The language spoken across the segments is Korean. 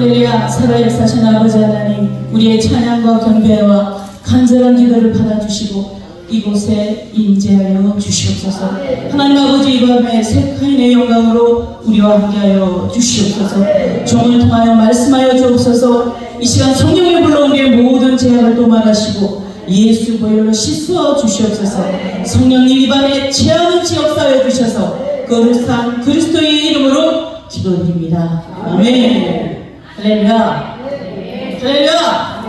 할렐루야. 살아야 사신 아버지 하나님, 우리의 찬양과 경배와 간절한 기도를 받아주시고 이곳에 임재하여 주시옵소서. 하나님 아버지, 이 밤에 세카인의 영광으로 우리와 함께하여 주시옵소서. 종을 통하여 말씀하여 주옵소서. 이 시간 성령의 불러 우리의 모든 죄악을 도말하시고 예수 보혈로 씻어 주시옵소서. 성령님, 이 밤에 죄악없이 역사하여 주셔서 거룩한 그리스도의 이름으로 기도드립니다. 아멘. 할렐루야. 할렐루야.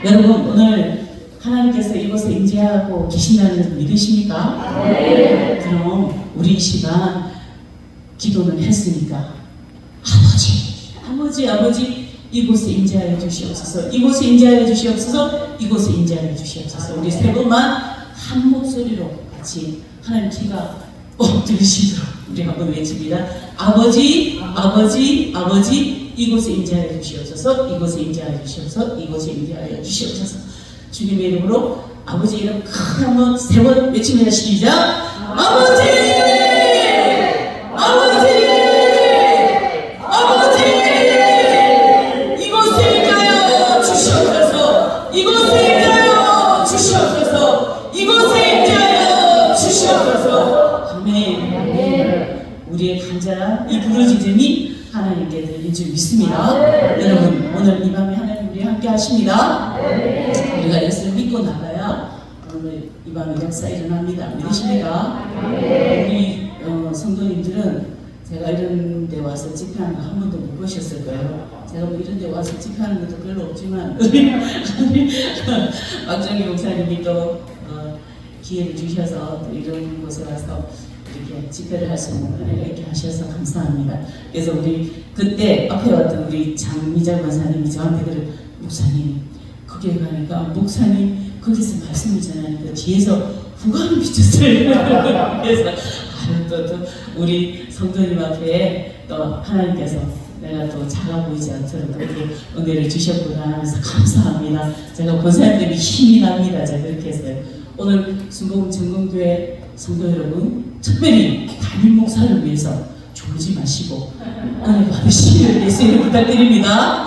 여러분, 오늘 하나님께서 이곳에 임재하고 계신다는 믿으십니까? 그럼 우리 이 시간 기도는 했으니까 아버지 이곳에 임재하여 주시옵소서. 이곳에 임재하여 주시옵소서. 이곳에 임재하여 주시옵소서. 우리 세 분만 한 목소리로 같이 하나님 귀가 꼭 들으시도록 우리 한번 외칩니다. 아버지 이곳에 임재하여 주시옵소서. 이곳에 임재하여 주시옵소서. 이곳에 임재하여 주시옵소서. 주님의 이름으로 아버지 이름 크게 한번 세 번 외칩니다. 시작. 아버지 이곳에 임재하여 주시옵소서. 이곳에 임재하여 주시옵소서. 이곳에 임재하여 주시옵소서. 아멘. 우리의 간절한 이 부르짖음이 하나님께 들린 줄 믿습니다. 여러분, 오늘 이 밤에 하나님 우리 함께 하십니다. 우리가 예수를 믿고 나가야 오늘 이 밤에 역사 일어납니다. 믿으십니까? 우리 성도님들은 제가 이런 데 와서 집회하는 거 한 번도 못 보셨을 거예요. 제가 뭐 이런 데 와서 집회하는 것도 별로 없지만 우리 박정희 목사님이 또 기회를 주셔서 또 이런 곳에 와서 이렇게 집회를 할 수 있는 은혜를 이렇게 하셔서 감사합니다. 그래서 우리 그때 앞에 왔던 우리 장미자 권사님이 저한테 그래, 목사님 거기에 가니까 목사님 거기서 말씀을 전하니까 뒤에서 후광이 비쳤어요. 그래서 또 우리 성도님 앞에 또 하나님께서 내가 또 작아 보이지 않도록 그렇게 은혜를 주셨구나 하면서 감사합니다. 제가 권사님들이 힘이 납니다. 제가 그렇게 했어요. 오늘 순복음 전공교회 성도 여러분, 특별히 담임 목사를 위해서 졸지 마시고 은혜 받으시기를 예수님 부탁드립니다.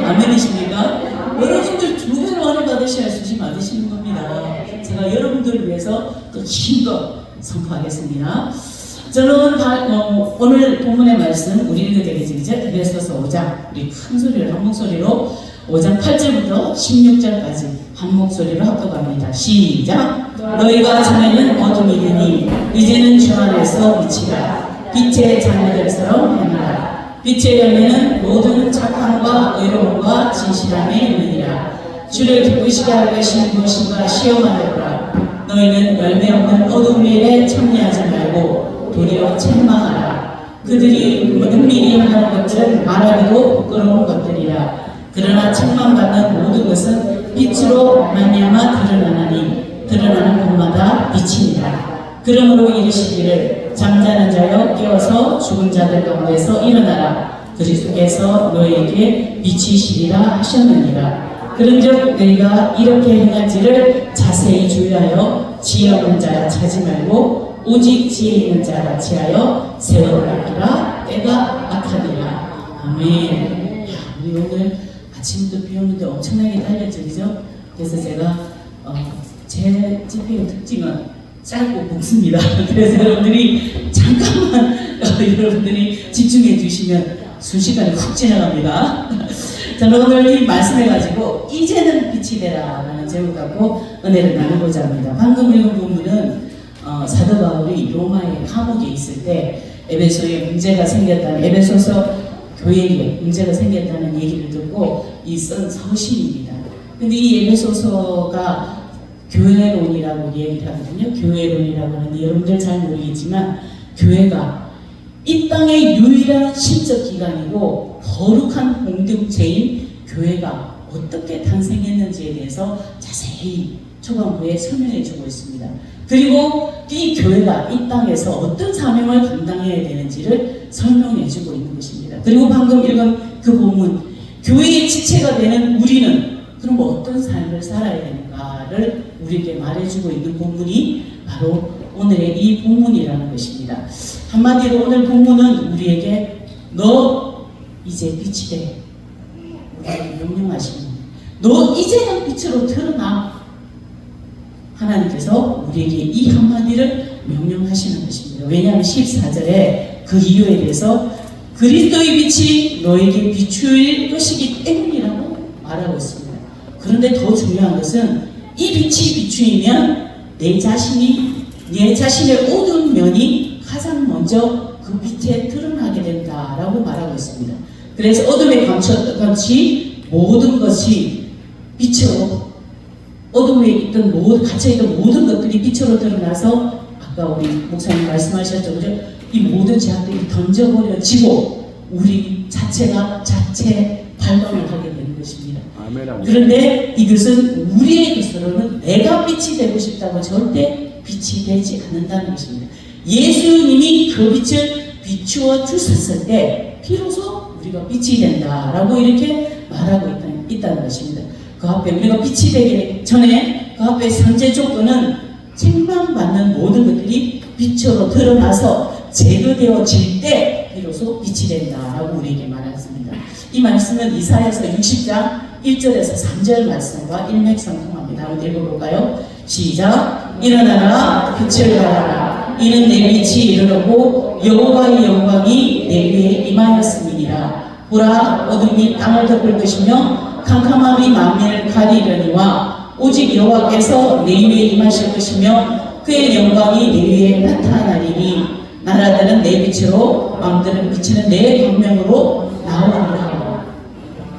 아멘이십니까? 여러분들 두 배로 은혜 받으셔야 수시 받으시는 겁니다. 제가 여러분들을 위해서 또 힘껏 선포하겠습니다. 저는 오늘 본문의 말씀 우리 읽어드리죠. 에베소서 5장 우리 큰 소리로 한 목소리로 5장 8절부터 16절까지 한 목소리로 합독합니다. 시작. 너희가 전에는 어둠이더니 이제는 주 안에서 빛이라. 빛의 자녀들처럼 행하라. 빛의 열매는 모든 착함과 의로움과 진실함에 있느니라. 주를 기쁘시게 할 것이 무엇인가 시험하려라. 너희는 열매 없는 어둠 일에 참여하지 말고 도리어 책망하라. 그들이 은밀히 하는 것들은 말하기도 부끄러운 것들이라. 그러나 책망받는 모든 것은 빛으로 말미암아 드러나나니 드러나는 곳마다 빛이니라. 그러므로 이르시기를 잠자는 자여 깨어서 죽은 자들 가운데서 일어나라. 그리스도께서 너희에게 빛이시리라 하셨느니라. 그런즉 너희가 이렇게 행할지를 자세히 주의하여 지혜 없는 자라 차지 말고 오직 지혜 있는 자라 지하여 세월을 아끼라. 때가 악하니라. 아멘. 우리 오늘 아침부터 비 오는데 엄청나게 달렸죠, 그죠? 그래서 제가 제 집회의 특징은 짧고 굵습니다. 그래서 여러분들이 잠깐만 여러분들이 집중해 주시면 순식간에 훅 지나갑니다. 저는 오늘 이 말씀을 가지고 이제는 빛이 되라 라는 제목 갖고 은혜를 나누고자 합니다. 방금 읽은 부분은 사도 바울이 로마의 감옥에 있을 때 에베소에 문제가 생겼다는 에베소서 교회에 문제가 생겼다는 얘기를 듣고 이 쓴 서신입니다. 근데 이 에베소서가 교회론이라고 얘기를 하거든요. 교회론이라고 하는데 여러분들 잘 모르겠지만 교회가 이 땅의 유일한 신적 기관이고 거룩한 공동체인 교회가 어떻게 탄생했는지에 대해서 자세히 초반부에 설명해 주고 있습니다. 그리고 이 교회가 이 땅에서 어떤 사명을 감당해야 되는지를 설명해 주고 있는 것입니다. 그리고 방금 읽은 그 본문, 교회의 지체가 되는 우리는 그럼 어떤 삶을 살아야 되는가를 우리에게 말해주고 있는 본문이 바로 오늘의 이 본문이라는 것입니다. 한마디로 오늘 본문은 우리에게 너 이제 빛이 돼 우리에게 명령하시는 거예요. 너 이제는 빛으로 드러나. 하나님께서 우리에게 이 한마디를 명령하시는 것입니다. 왜냐하면 14절에 그 이유에 대해서 그리스도의 빛이 너에게 비추일 것이기 때문이라고 말하고 있습니다. 그런데 더 중요한 것은 이 빛이 비추이면 내 자신의 어두운 면이 가장 먼저 그 빛에 드러나게 된다라고 말하고 있습니다. 그래서 어둠에 감췄던 것이 모든 것이 빛으로 어둠에 갇혀있던 모든 것들이 빛으로 드러나서 아까 우리 목사님 말씀하셨죠. 그죠? 이 모든 죄악들이 던져버려지고 우리 자체가 자체 발광을 하게 되는 것입니다. 그런데 이것은 우리의 것으로는 내가 빛이 되고 싶다고 절대 빛이 되지 않는다는 것입니다. 예수님이 그 빛을 비추어 주셨을 때 비로소 우리가 빛이 된다라고 이렇게 말하고 있다는 것입니다. 그 앞에 우리가 빛이 되기 전에 그 앞에 선제 조건은 책망받는 모든 것들이 빛으로 드러나서 제거되어질 때 비로소 빛이 된다라고 우리에게 말했습니다. 이 말씀은 이사야서 60장 1절에서 3절 말씀과 일맥상통합니다. 한번 읽어볼까요? 시작. 일어나라 빛을 발하라. 이는 내 빛이 이르렀고 여호와의 영광이 내 위에 임하였음이니라. 보라 어둠이 땅을 덮을 것이며 캄캄함이 만민을 가리려니와 오직 여호와께서 내 위에 임하실 것이며 그의 영광이 내 위에 나타나리니 나라들은 내 빛으로 왕들은 비치는 내 광명으로 나오리라.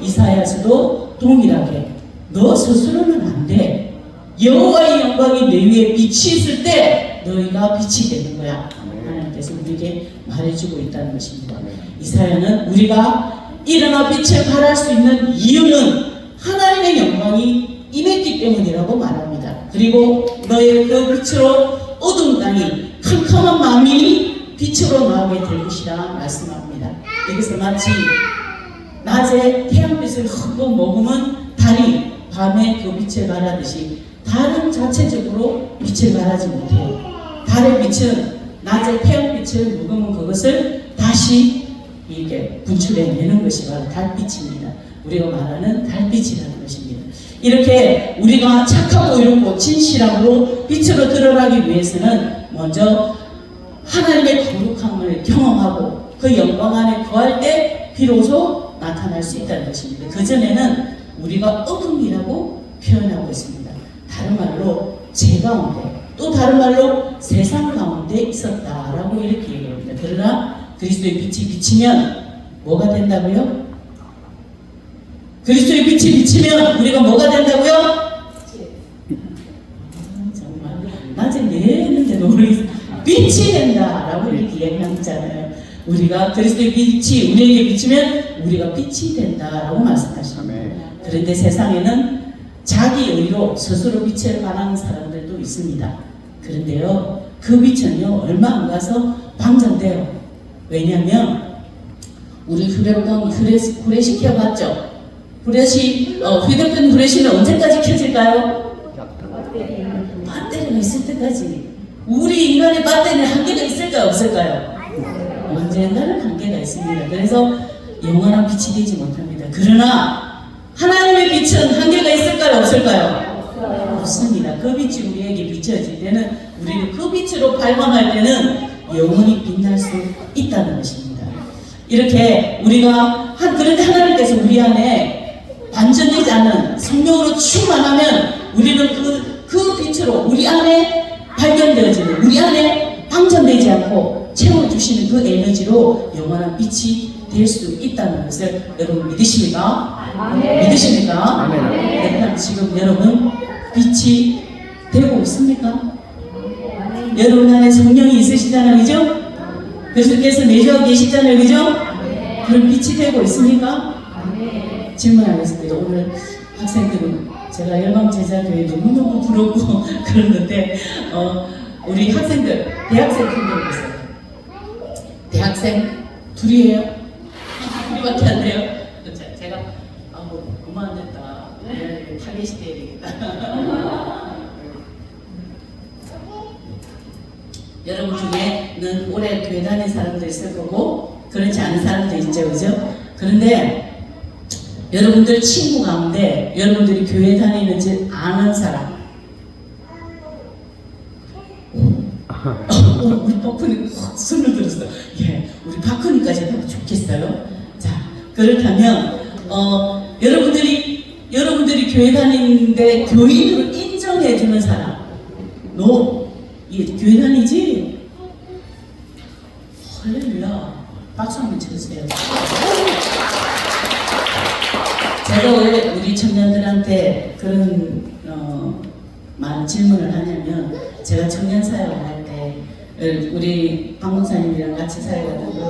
이사야서도 동일하게 너 스스로는 안 돼. 여호와의 영광이 내 위에 빛이 있을 때 너희가 빛이 되는 거야. 하나님께서 우리에게 말해주고 있다는 것입니다. 이사야는 우리가 일어나 빛을 발할 수 있는 이유는 하나님의 영광이 임했기 때문이라고 말합니다. 그리고 너의 그 빛으로 어두운 땅이 캄캄한 만민이 빛으로 나오게 될 것이라 말씀합니다. 이것은 마치 낮에 태양빛을 흠뻑 머금은 달이 밤에 그 빛을 발하듯이 달은 자체적으로 빛을 발하지 못해요. 달의 빛은 낮에 태양빛을 머금은 그것을 다시 이게 분출해내는 것이 바로 달빛입니다. 우리가 말하는 달빛이라는 것입니다. 이렇게 우리가 착하고 이롭고 진실함으로 빛으로 드러나기 위해서는 먼저 하나님의 거룩함을 경험하고 그 영광 안에 거할 때 비로소 나타날 수 있다는 것입니다. 그전에는 우리가 어둠이라고 표현하고 있습니다. 다른 말로 죄 가운데, 또 다른 말로 세상 가운데 있었다라고 이렇게 얘기합니다. 그러나 그리스도의 빛이 비치면 뭐가 된다고요? 그리스도의 빛이 비치면 우리가 뭐가 된다고요? 정말 낮에 내는데도 우리 빛이 된다라고 이렇게 얘기하잖아요. 우리가 그리스도의 빛이 우리에게 비치면 우리가 빛이 된다라고 말씀하십니다. 그런데 세상에는 자기 의로 스스로 빛을 발하는 사람들도 있습니다. 그런데요, 그 빛은요 얼마 안 가서 방전돼요. 왜냐하면 우리 휴대폰 후레시 켜봤죠? 휴대폰 후레시는 언제까지 켜질까요? 배터리가 있을 때까지. 우리 인간의 배터리는 한계가 있을까요? 없을까요? 언젠가는 한계가 있습니다. 그래서 영원한 빛이 되지 못합니다. 그러나 하나님의 빛은 한계가 있을까요? 없을까요? 없습니다. 그 빛이 우리에게 비춰질 때는 우리는 그 빛으로 발광할 때는 영원히 빛날 수 있다는 것입니다. 이렇게 우리가 그런데 하나님께서 우리 안에 완전되지 않은 성령으로 충만하면 우리는 그 빛으로 우리 안에 발견되어지는 우리 안에 방전되지 않고 채워주시는 그 에너지로 영원한 빛이 될 수 있다는 것을 여러분 믿으십니까? 믿으십니까? 네. 지금 여러분 빛이 되고 있습니까? 여러분 안에 성령이 있으시잖아요, 그죠? 그리스도께서 내주하고 계시잖아요, 그죠? 그럼 빛이 되고 있습니까? 질문하겠습니다. 오늘 학생들은 제가 열방제자교회 너무너무 부럽고 그러는데 우리 학생들, 대학생 분들 있어요. 대학생 둘이에요? 둘이밖에 안 돼요? 제가 그만 됐다. 타겟이 돼야 되겠다. 여러분 중에는 오래 교회 다닌 사람도 있을 거고 그렇지 않은 사람도 있죠, 그죠? 그런데 여러분들 친구 가운데 여러분들이 교회 다니는지 아는 사람. 우리 박훈이 손을 들었어. 예, 우리 박훈이까지 하면 좋겠어요. 자, 그렇다면 여러분들이 교회 다니는데 교인으로 인정해주는 사람. 너 교회 다니지? 할렐루야. 박수 한번 쳐주세요. 제가 왜 우리 청년들한테 그런 많은 질문을 하냐면, 제가 청년 사역을 할 때 우리 박 목사님이랑 같이 사역하던 그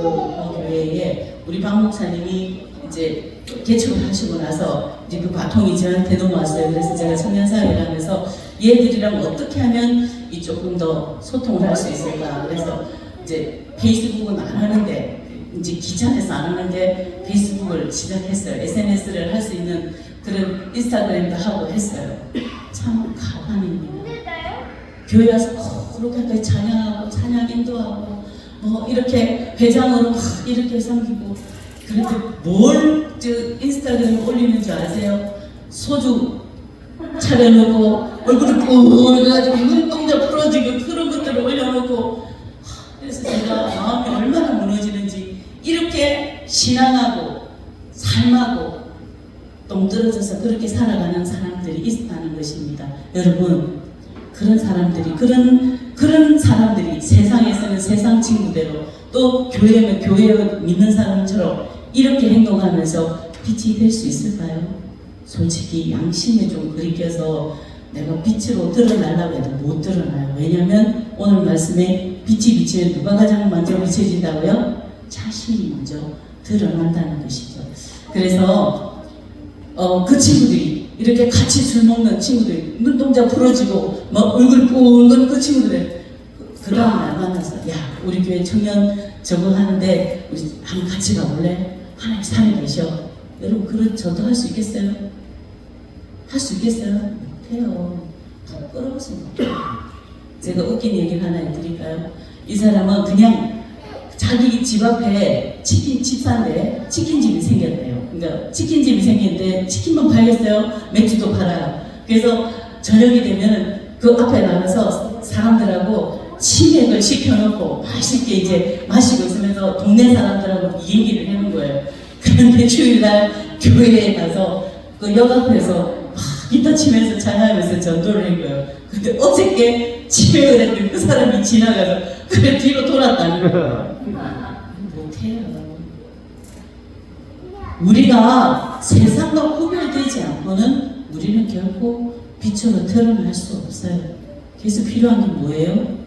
교회에 우리 박 목사님이 이제 개척을 하시고 나서 이제 그 바통이 저한테 넘어왔어요. 그래서 제가 청년 사역을 하면서 얘들이랑 어떻게 하면 조금 더 소통을 할 수 있을까. 그래서 이제 페이스북은 안 하는데, 이제 귀찮아서 안 하는데 페이스북을 시작했어요. SNS를 할 수 있는 그런 인스타그램도 하고 했어요. 참 가관입니다. 교회 와서 그렇게 찬양하고 찬양 인도하고 뭐 이렇게 회장으로 막 이렇게 섬기고, 그런데 뭘 인스타그램에 올리는 줄 아세요? 소주 차려놓고 얼굴을 뿌려가지고 눈동자 풀어지고 그런 것들을 올려놓고, 그래서 제가 마음이 얼마나 무너지는지, 이렇게 신앙하고 삶하고 똥떨어져서 그렇게 살아가는 사람들이 있다는 것입니다. 여러분, 그런 사람들이 세상에서는 세상 친구대로, 또 교회면 교회 믿는 사람처럼 이렇게 행동하면서 빛이 될 수 있을까요? 솔직히 양심에 좀 그리껴서 내가 빛으로 드러나려고 해도 못 드러나요. 왜냐하면 오늘 말씀에 빛이 비치면 누가 가장 먼저 비춰진다고요? 자신이 먼저 드러난다는 것이죠. 그래서 그 친구들이 이렇게 같이 술 먹는 친구들이 눈동자 풀어지고 막 얼굴 붉은 그 친구들, 그 다음날 만나서 야, 우리 교회 청년 저거 하는데 우리 한번 같이 가볼래? 하나님 살아 계셔. 여러분, 저도 할 수 있겠어요? 할 수 있겠어요? 못해요. 부끄러워서 못해요. 제가 웃긴 얘기를 하나 해드릴까요? 이 사람은 그냥 자기 집 앞에 치킨집 사는데 치킨집이 생겼대요. 그러니까 치킨집이 생겼는데 치킨만 팔겠어요? 맥주도 팔아요. 그래서 저녁이 되면 그 앞에 나가서 사람들하고 치맥을 시켜놓고 맛있게 이제 마시고 있으면서 동네 사람들하고 얘기를 해놓은 거예요. 그런데 주일날 교회에 가서 그 역 앞에서 막 기타 치면서 찬양하면서 전도를 한 거예요. 근데 어저께 치맥을 했는데 그 사람이 지나가서 그래 뒤로 돌았다는 거예요. 못해요. 우리가 세상과 구별되지 않고는 우리는 결코 빛으로 드러날 수 없어요. 그래서 필요한 게 뭐예요?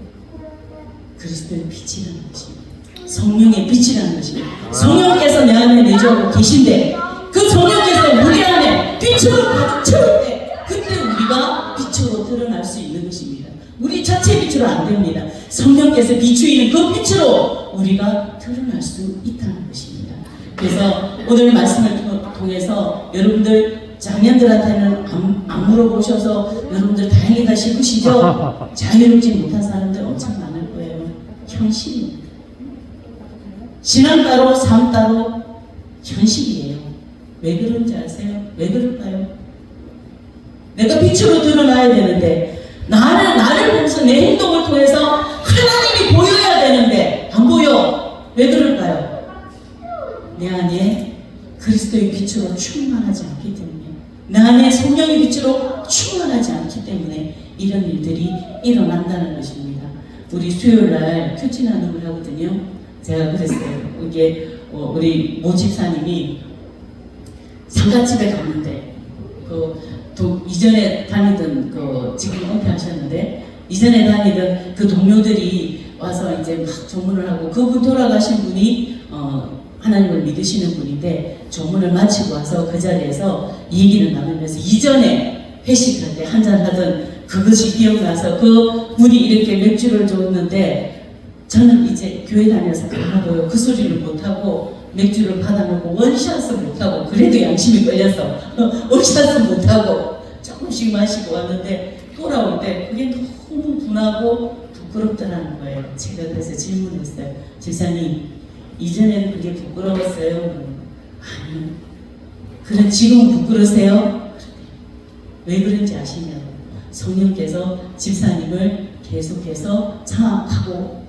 그리스도의 빛이라는 것입니다. 성령의 빛이라는 것입니다. 성령께서 내 안에 내주하고 계신데, 그 성령께서 우리 안에 빛으로 가득 채울 때, 그때 우리가 빛으로 드러날 수 있는 것입니다. 우리 자체 빛으로 안 됩니다. 성령께서 비추이는 그 빛으로 우리가 드러날 수 있다는 것입니다. 그래서 오늘 말씀을 통해서 여러분들 장년들한테는 안 물어보셔서 여러분들 다행이다 싶으시죠? 자유롭지 못한 사람들 엄청 많을 거예요. 현실입니다. 신앙 따로 삶 따로 현실이에요. 왜 그런지 아세요? 왜 그럴까요? 내가 빛으로 드러나야 되는데, 나를 보면서 내 행동을 통해서 하나님이 보여야 되는데 안 보여. 왜 그럴까요? 내 안에 그리스도의 빛으로 충만하지 않기 때문에, 내 안에 성령의 빛으로 충만하지 않기 때문에 이런 일들이 일어난다는 것입니다. 우리 수요일날 큐티 나눔을 하거든요. 제가 그랬어요. 이게 우리 모 집사님이 상가집에 갔는데, 이전에 다니던 지금 은퇴하셨는데 이전에 다니던 그 동료들이 와서 이제 막 조문을 하고, 그분 돌아가신 분이 하나님을 믿으시는 분인데 조문을 마치고 와서 그 자리에서 얘기를 나누면서 이전에 회식할 때 한잔하던 그것이 기억나서 그 분이 이렇게 맥주를 줬는데, 저는 이제 교회 다녀서 가고요. 그 소리를 못하고 맥주를 받아놓고 원샷을 못하고, 그래도 양심이 걸려서 원샷을 못하고 조금씩 마시고 왔는데, 돌아올 때 그게 너무 분하고 부끄럽더라는 거예요. 제가 그래서 질문했어요. 집사님, 이전에는 그게 부끄러웠어요? 아니요. 그런 지금은 부끄러세요? 왜 그런지 아시냐고. 성령께서 집사님을 계속해서 장악하고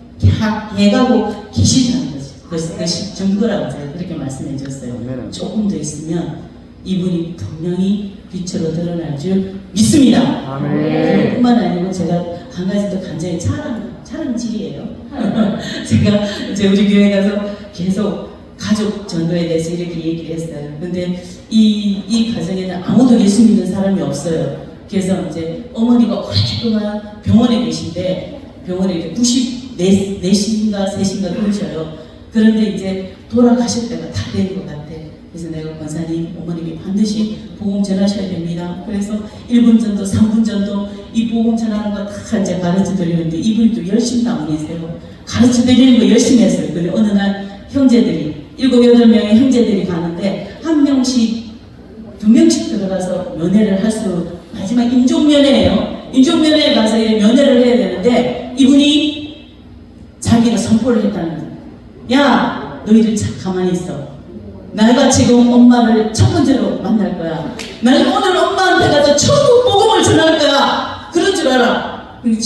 해가고 계시다는 거죠. 그것이 증거라고 제가 그렇게 말씀해 줬어요. 조금 더 있으면 이분이 분명히 빛으로 드러날 줄 믿습니다. 그뿐만 아니고 제가 한 가지 더 간절히 자랑질이에요. 제가 이제 우리 교회 가서 계속 가족 전도에 대해서 이렇게 얘기를 했어요. 근데 이 가정에는 아무도 예수 믿는 사람이 없어요. 그래서 이제 어머니가 오랫동안 병원에 계신데 병원에 이제 94시인가 3시인가 그러셔요. 그런데 이제 돌아가실 때가 다 된 것 같아. 그래서 내가 권사님 어머님이 반드시 복음 전하셔야 됩니다. 그래서 1분 전도 3분 전도 이 복음 전하는 거 다 이제 가르쳐 드리는데 이분이 또 열심히 나오세요. 가르쳐 드리는 거 열심히 했어요. 근데 어느 날 형제들이 7, 8명의 형제들이 가는데 한 명씩 2명씩 들어가서 면회를 할 수 마지막 인종면회예요. 인종면회에 가서 이렇게 면회를 해야 되는데 이분이 자기가 선포를 했다는 거예요. 야 너희들 가만히 있어. 내가 지금 엄마를 첫 번째로 만날 거야. 내가 오늘 엄마한테 가서 천국 복음을 전할 거야. 그런 줄 알아. 근데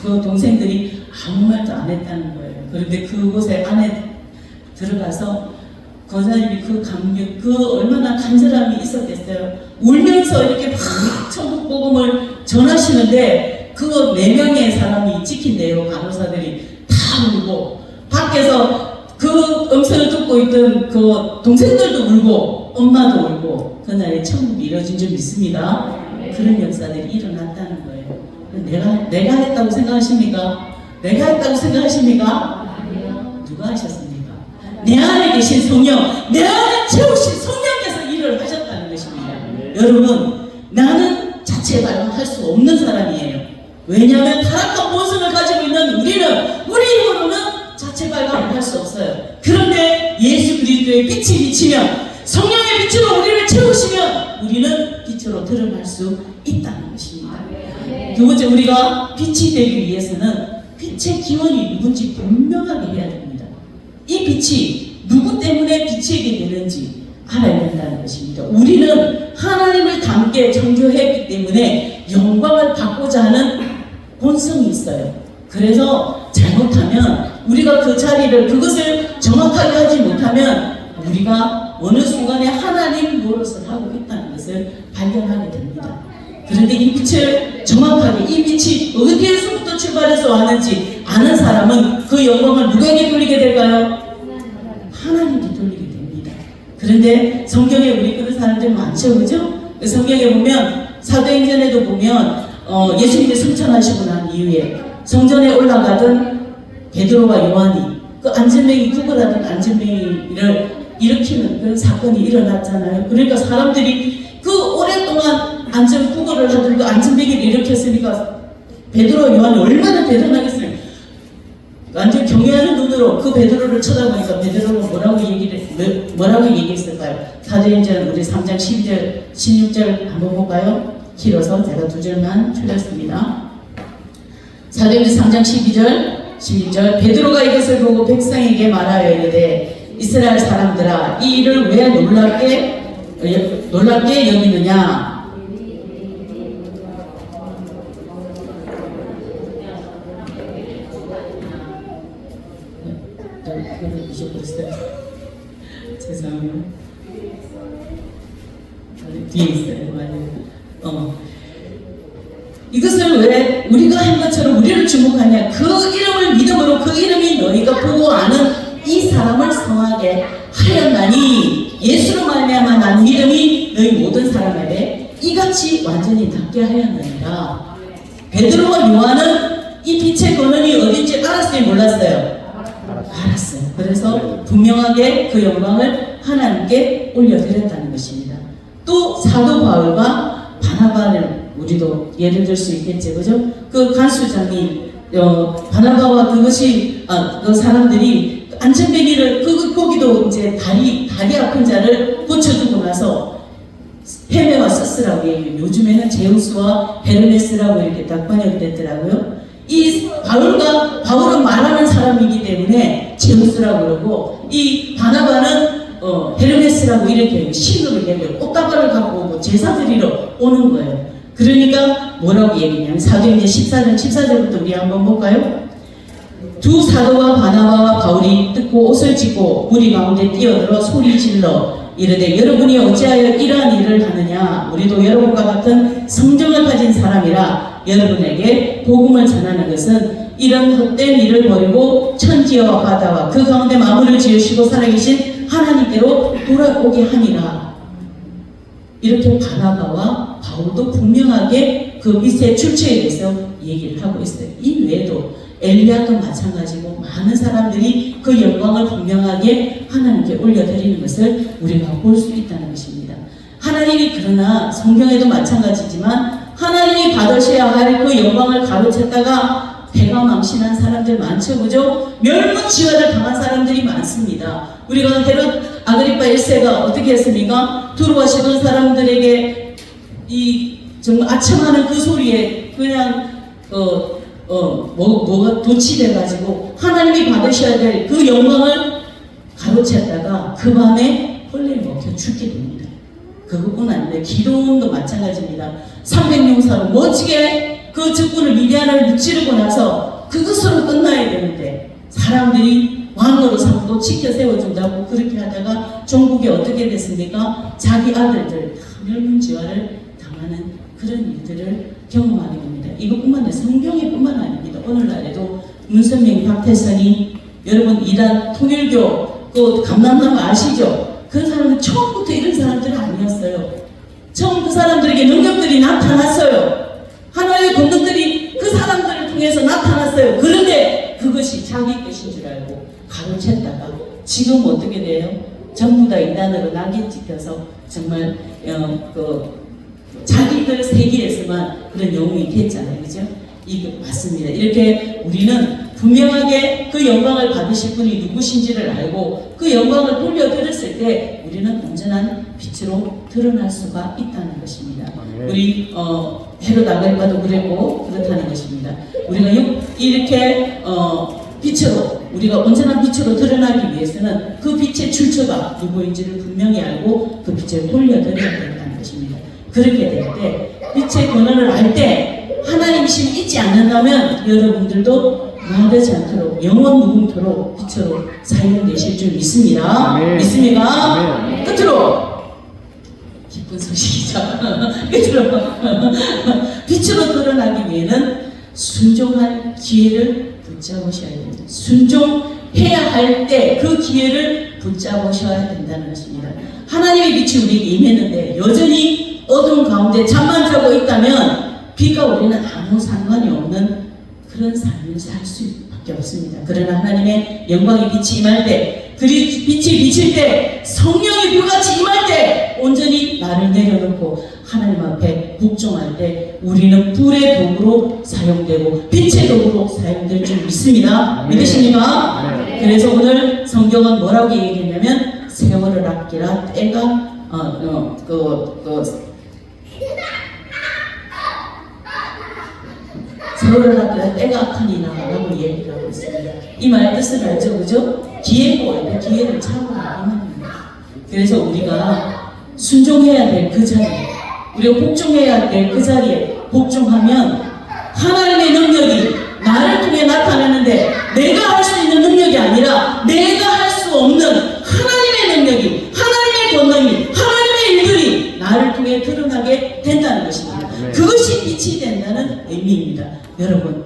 그 동생들이 아무 말도 안 했다는 거예요. 그런데 그곳에 안에 들어가서 권사님이 그 감격, 그 얼마나 간절함이 있었겠어요. 울면서 이렇게 막 천국 복음을 전하시는데 그 4명의 사람이 지킨대요. 간호사들이 다 울고 밖에서 그 음성을 듣고 있던 그 동생들도 울고 엄마도 울고 그날에 천국이 이루어진 줄 믿습니다. 그런 역사들이 일어났다는 거예요. 내가 했다고 생각하십니까? 내가 했다고 생각하십니까? 누가 하셨습니까? 내 안에 계신 성령, 내 안에 채우신 성령께서 일을 하셨다는 것입니다. 여러분, 나는 자체 발견할 수 없는 사람이에요. 왜냐하면 타락한 본성을 가지고 있는 우리 힘으로는 자체 발견을 할 수 없어요. 그런데 예수 그리스도의 빛이 비치면, 성령의 빛으로 우리를 채우시면 우리는 빛으로 드러날 수 있다는 것입니다. 두 번째, 우리가 빛이 되기 위해서는 빛의 기원이 누군지 분명하게 해야 됩니다. 이 빛이 누구 때문에 비치게 되는지 알아야 된다는 것입니다. 우리는 하나님을 닮게 창조했기 때문에 영광을 받고자 하는 본성이 있어요. 그래서 잘못하면 우리가 그 자리를 그것을 정확하게 하지 못하면 우리가 어느 순간에 하나님 노릇을 하고 있다는 것을 발견하게 됩니다. 그런데 이 빛을 정확하게 이 빛이 어디에서부터 출발해서 왔는지 아는 사람은 그 영광을 누구에게 돌리게 될까요? 하나님께 돌리게 됩니다. 그런데 성경에 우리 그런 사람들 많죠, 그죠? 성경에 보면 사도행전에도 보면 예수님이 승천하시고 난 이후에 성전에 올라가던 베드로와 요한이 그 안전뱅이 구걸하던 안전뱅이를 일으키는 그런 사건이 일어났잖아요. 그러니까 사람들이 그 오랫동안 안전 구걸을 하던 그 안전뱅이를 일으켰으니까 베드로와 요한이 얼마나 대단하겠어요. 완전 경외하는 눈으로 그 베드로를 쳐다보니까 베드로가 뭐라고 얘기했을까요? 사도행전 우리 3장 12절 16절 한번 볼까요? 길어서 제가 2절만 줄였습니다. 사도행전 3장 12절 16절 베드로가 이것을 보고 백성에게 말하여 이르되 이스라엘 사람들아 이 일을 왜 놀랍게 여기느냐. 이거를 잊어버렸어요. 죄송해요. 뒤에 있어요. 맞아요. 이것을 왜 우리가 한 것처럼 우리를 주목하냐. 그 이름을 믿음으로 그 이름이 너희가 보고 아는 이 사람을 성하게 하였나니 예수로 말미암아 난 믿음이 너희 모든 사람에게 이같이 완전히 닿게 하였느니라. 베드로와 요한은 이 빛의 근원이 어딘지 알았어요, 몰랐어요? 알았어요. 그래서 분명하게 그 영광을 하나님께 올려드렸다는 것입니다. 또 사도 바울과 바나바를 우리도 예를 들 수 있겠죠, 그죠? 그 간수장이 바나바와 그것이 그 사람들이 안전뱅이를 거기도 이제 다리 아픈 자를 고쳐주고 나서 헤메와 서스라고 얘기해요. 요즘에는 제우스와 헤르메스라고 이렇게 딱 번역됐더라고요. 이 바울은 말하는 사람이기 때문에 제우스라고 그러고 이 바나바는 헤르메스라고 이렇게 신으로 내고 꽃다발을 갖고 오고 제사 드리러 오는 거예요. 그러니까 뭐라고 얘기냐면 사도행전 14장 14절부터 우리 한번 볼까요? 두 사도와 바나바와 바울이 듣고 옷을 찢고 무리 가운데 뛰어들어 소리 질러 이르되 여러분이 어찌하여 이러한 일을 하느냐? 우리도 여러분과 같은 성정을 가진 사람이라 여러분에게 복음을 전하는 것은 이런 헛된 일을 버리고 천지와 바다와 그 가운데 만물을 지으시고 살아계신 하나님께로 돌아오게 함이라. 이렇게 바나바와 바울도 분명하게 그 밑에 출처에 대해서 얘기를 하고 있어요. 이 외에도 엘리야도 마찬가지고 많은 사람들이 그 영광을 분명하게 하나님께 올려드리는 것을 우리가 볼 수 있다는 것입니다. 하나님이 그러나 성경에도 마찬가지지만 하나님이 받으셔야 할 그 영광을 가로챘다가 배가 망신한 사람들 많죠, 그죠? 멸문지화를 당한 사람들이 많습니다. 우리가 헤롯 아그리파 1세가 어떻게 했습니까? 들어오시던 사람들에게 이 정말 아첨하는 그 소리에 그냥 뭐가 도취돼가지고 하나님이 받으셔야 될 그 영광을 가로챘다가 그 밤에 헐레에 먹혀 죽게 됩니다. 그것뿐 아니라 기도원도 마찬가지입니다. 300용사로 멋지게 그 적군을 미디안을 무찌르고 나서 그것으로 끝나야 되는데 사람들이 왕으로 삼고 지켜 세워준다고 그렇게 하다가 종국이 어떻게 됐습니까? 자기 아들들 다 멸문지화를 당하는 그런 일들을 경험하게 됩니다. 이것뿐만 아니라 성경에 뿐만 아닙니다. 오늘날에도 문선명, 박태선이 여러분 이단 통일교 그 감남남 아시죠? 그 사람은 처음부터 이런 사람들은 아니었어요. 처음 그 사람들에게 능력들이 나타났어요. 하나님의 권능들이 그 사람들을 통해서 나타났어요. 그런데 그것이 자기 것인 줄 알고 가로챘다가 지금 어떻게 돼요? 전부 다 이단으로 낙인 찍혀서 정말 자기들 세계에서만 그런 영웅이 됐잖아요. 그죠? 이거 맞습니다. 이렇게 우리는 분명하게 그 영광을 받으실 분이 누구신지를 알고 그 영광을 돌려드렸을 때 우리는 온전한 빛으로 드러날 수가 있다는 것입니다. 우리 헤롯 아그리파도 그랬고 그렇다는 것입니다. 우리가 이렇게 빛으로 우리가 온전한 빛으로 드러나기 위해서는 그 빛의 출처가 누구인지를 분명히 알고 그 빛을 돌려드려야 된다는 것입니다. 그렇게 될 때 빛의 근원을 알 때 하나님이심 잊지 않는다면 여러분들도 망하지 않도록 영원 무궁토록 빛으로 사용되실 줄 믿습니다. 아멘. 믿습니까? 아멘. 끝으로 기쁜 소식이죠. 끝으로 빛으로 드러나기 위해는 순종할 기회를 붙잡으셔야 됩니다. 순종해야 할 때 그 기회를 붙잡으셔야 된다는 것입니다. 하나님의 빛이 우리에게 임했는데 여전히 어두운 가운데 잠만 자고 있다면 빛과 우리는 아무 상관이 없는 그런 삶을 살 수밖에 없습니다. 그러나 하나님의 영광의 빛이 임할 때, 빛이 비칠 때, 성령의 불같이 임할 때 온전히 나를 내려놓고 하나님 앞에 복종할 때 우리는 불의 도구로 사용되고 빛의 도구로 사용될 줄 믿습니다. 믿으십니까? 그래서 오늘 성경은 뭐라고 얘기했냐면 세월을 아끼라 때가 세월을 아끼라 때가 악하니라 라고 얘기를 하고 있습니다. 이 말 뜻을 알죠? 그죠? 기회가 올 때 기회를 잡아라 이 말입니다. 그래서 우리가 순종해야 될 그 자리에 우리가 복종해야 될 그 자리에 복종하면 하나님의 능력이 나를 통해 나타나는데 내가 할 수 있는 능력이 아니라 내가 할 수 없는 하나님의 능력이 하나님의 권능이 하나님의 일들이 나를 통해 드러나게 된다는 것입니다. 그것이 빛이 된다는 의미입니다. 여러분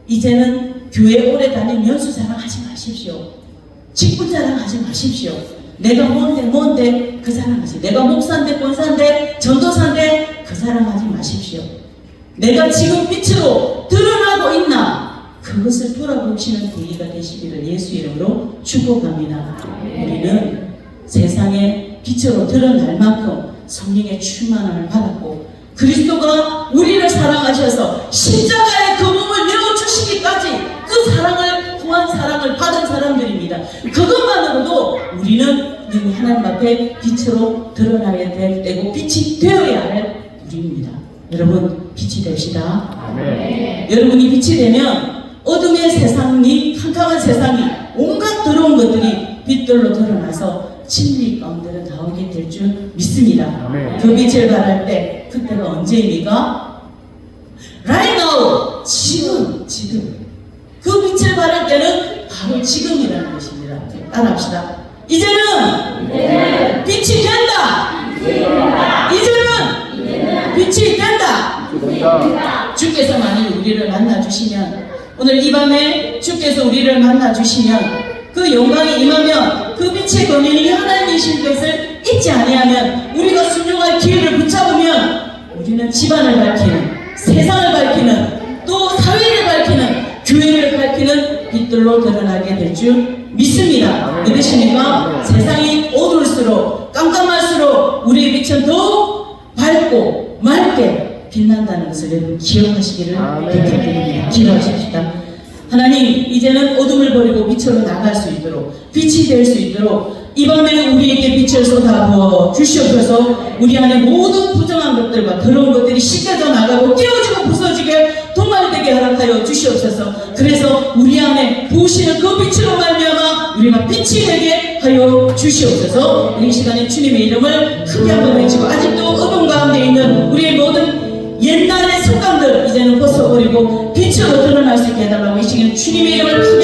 이제는 교회 오래 다닌 연수 자랑하지 마십시오. 직분 자랑하지 마십시오. 내가 뭔데 그 자랑하지. 내가 목사인데 권사인데 전도사인데 그 자랑하지 마십시오. 내가 지금 빛으로 드러나고 있나 그것을 돌아보시는 계기가 되시기를 예수 이름으로 축복합니다. 우리는 세상에 빛으로 드러날 만큼 성령의 충만함을 받았고 그리스도가 우리를 사랑하셔서 십자가의 그 몸을 내어주시기까지 그 사랑을 구한 사랑을 받은 사람들입니다. 그것만으로도 우리는 하나님 앞에 빛으로 드러나야 될 때고 빛이 되어야 할 우리입니다. 여러분 빛이 됩시다. 아멘. 여러분이 빛이 되면 어둠의 세상이 캄캄한 세상이 온갖 더러운 것들이 빛들로 드러나서 진리 가운데로 나오게 될 줄 믿습니다. 아멘. 그 빛을 발할 때 그때가 언제입니까? Right now, 지금. 그 빛을 발할 때는 바로 지금이라는 것입니다. 따라합시다. 이제는 빛이 된다. 이제는 빛이 된다. 주께서 만일 우리를 만나주시면, 오늘 이 밤에 주께서 우리를 만나주시면, 그 영광이 임하면, 그 빛의 권능이 하나님이신 것을 잊지 아니하면, 우리가 순종할 기회를 붙잡으면 우리는 집안을 밝히는, 세상을 밝히는, 또 사회를 밝히는, 교회를 밝히는 빛들로 드러나게 될 줄 믿습니다. 믿으십니까? 세상이 어두울수록, 깜깜할수록 우리의 빛은 더욱 밝고 맑게 빛난다는 것을 여러분 기억하시기를 부탁드립니다. 기도하십시다. 하나님, 이제는 어둠을 버리고 빛으로 나갈 수 있도록, 빛이 될 수 있도록 이 밤에 우리에게 빛을 쏟아부어 주시옵소서. 우리 안에 모든 부정한 것들과 더러운 것들이 씻겨져 나가고 깨어지고 부서지게 동말되게 허락하여 주시옵소서. 그래서 우리 안에 부으시는 그 빛으로 말미암아 우리가 빛이 되게 하여 주시옵소서. 이 시간에 주님의 이름을 크게 한번 외치고, 아직도 어둠 가운데 있는 우리의 모든 옛날의 습관들 이제는 벗어버리고 빛으로 드러날 수 있게 해달라고 이 시간에 주님의 이름을 크게